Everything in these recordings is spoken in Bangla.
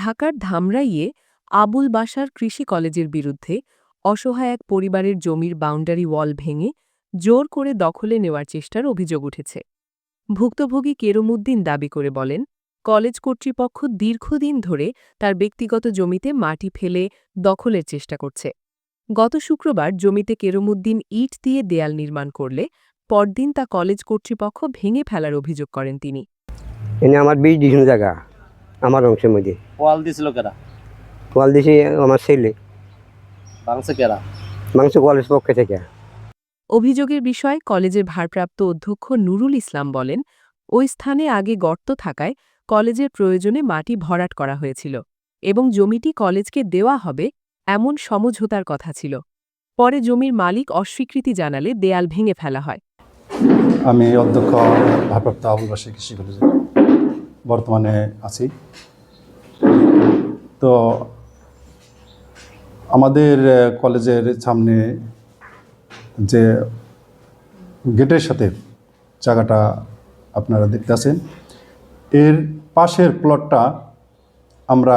ঢাকার ধামরাইয়ে আবুল বাশার কৃষি কলেজের বিরুদ্ধে অসহায় এক পরিবারের জমির বাউন্ডারি ওয়াল ভেঙে জোর করে দখলে নেওয়ার চেষ্টার অভিযোগ উঠেছে। ভুক্তভোগী কেরমুদ্দিন দাবি করে বলেন, কলেজ কর্তৃপক্ষ দীর্ঘদিন ধরে তার ব্যক্তিগত জমিতে মাটি ফেলে দখলের চেষ্টা করছে। গত শুক্রবার জমিতে কেরমুদ্দিন ইট দিয়ে দেয়াল নির্মাণ করলে পরদিন তা কলেজ কর্তৃপক্ষ ভেঙে ফেলার অভিযোগ করেন তিনি। এনে আমার 20 ডিসিম জায়গা আমার অংশের মধ্যে ওয়াল দিছিল কেরা? ওয়াল দিছে আমার ছেলে। ভাঙছে কেরা? মাংস কলেজ পক্ষে থেকে। অভিযোগের বিষয়ে কলেজের ভারপ্রাপ্ত অধ্যক্ষ নুরুল ইসলাম বলেন, ওই স্থানে আগে গর্ত থাকায় কলেজের প্রয়োজনে মাটি ভরাট করা হয়েছিল এবং জমিটি কলেজকে দেওয়া হবে এমন সমঝোতার কথা ছিল। পরে জমির মালিক অস্বীকৃতি জানালে দেয়াল ভেঙে ফেলা হয়। আমি অধ্যক্ষ ভারপ্রাপ্ত আবুল বাশার কৃষি কলেজে বর্তমানে আছি। তো আমাদের কলেজের সামনে যে গেটের সাথে জায়গাটা আপনারা দেখতে আছেন, এর পাশের প্লটটা আমরা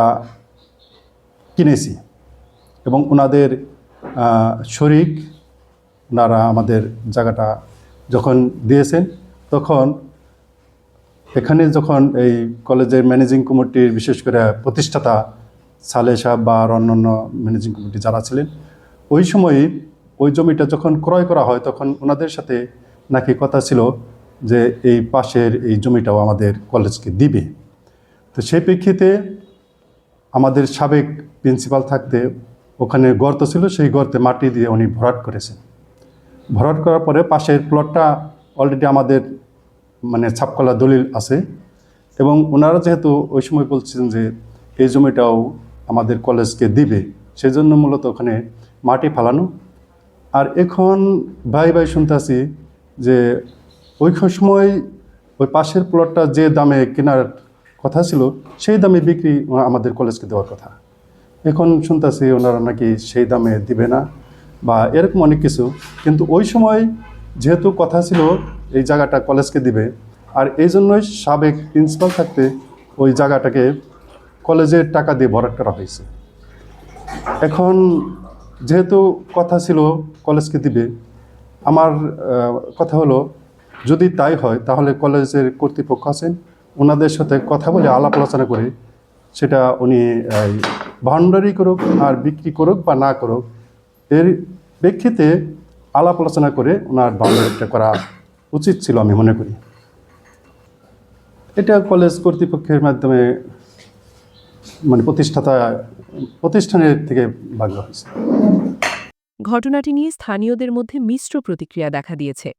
কিনেছি এবং ওনাদের শরিক ওনারা আমাদের জায়গাটা যখন দিয়েছেন, তখন এখানে যখন এই কলেজের ম্যানেজিং কমিটির বিশেষ করে প্রতিষ্ঠাতা সালেহ সাহেব বা আর অন্যান্য ম্যানেজিং কমিটি যারা ছিলেন, ওই সময়ই ওই জমিটা যখন ক্রয় করা হয় তখন ওনাদের সাথে নাকি কথা ছিল যে এই পাশের এই জমিটাও আমাদের কলেজকে দিবে। তো সেই প্রেক্ষিতে আমাদের সাবেক প্রিন্সিপাল থাকতে ওখানে গর্ত ছিল, সেই গর্তে মাটি দিয়ে উনি ভরাট করেছেন। ভরাট করার পরে পাশের প্লটটা অলরেডি আমাদের ছাপকলা দলিল আছে এবং ওনারা যেহেতু ওই সময় বলছেন যে এই জমিটাও আমাদের কলেজকে দিবে, সেই জন্য মূলত ওখানে মাটি ফালানো। আর এখন ভাই শুনতে আছি যে ওই সময় ওই পাশের প্লটটা যে দামে কেনার কথা ছিল সেই দামে বিক্রি আমাদের কলেজকে দেওয়ার কথা। এখন শুনতেছি ওনারা নাকি সেই দামে দিবে না বা এরকম অনেক কিছু। কিন্তু ওই সময় যেহেতু কথা ছিল এই জায়গাটা কলেজকে দিবে, আর এই জন্যই সাবেক প্রিন্সিপাল থাকতে ওই জায়গাটাকে কলেজের টাকা দিয়ে ভরাট করা হয়েছে। এখন যেহেতু কথা ছিল কলেজকে দিবে, আমার কথা হলো যদি তাই হয় তাহলে কলেজের কর্তৃপক্ষ আছেন, ওনাদের সাথে কথা বলে আলাপ আলোচনা করে সেটা উনি বাউন্ডারি করুক আর বিক্রি করুক বা না করুক, এর প্রেক্ষিতে আলাপ আলোচনা করে ওনার বাউন্ডারিটা করা উচিত ছিল আমি মনে করি। এটা কলেজ কর্তৃপক্ষের মাধ্যমে প্রতিষ্ঠানের থেকে ভাগ্য হয়েছে। ঘটনাটি নিয়ে স্থানীয়দের মধ্যে মিশ্র প্রতিক্রিয়া দেখা দিয়েছে।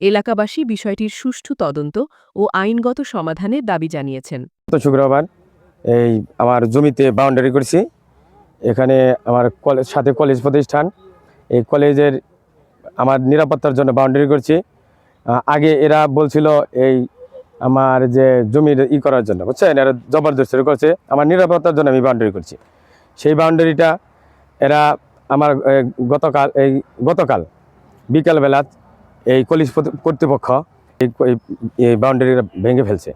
এলাকাবাসী বিষয়টির সুষ্ঠু তদন্ত ও আইনগত সমাধানের দাবি জানিয়েছেন। শুক্রবার এই আমার জমিতে বাউন্ডারি করছি, এখানে আমার সাথে কলেজ প্রতিষ্ঠান, এই কলেজের আমার নিরাপত্তার জন্য বাউন্ডারি করছি। আগে এরা বলছিল এই আমার যে জমির করার জন্য, বুঝছেন, এরা জবরদস্তি করছে, আমার নিরাপত্তার জন্য আমি বাউন্ডারি করছি। সেই বাউন্ডারিটা এরা আমার গতকাল বিকালবেলা এই কলেজ কর্তৃপক্ষ এই বাউন্ডারিটা ভেঙে ফেলছে।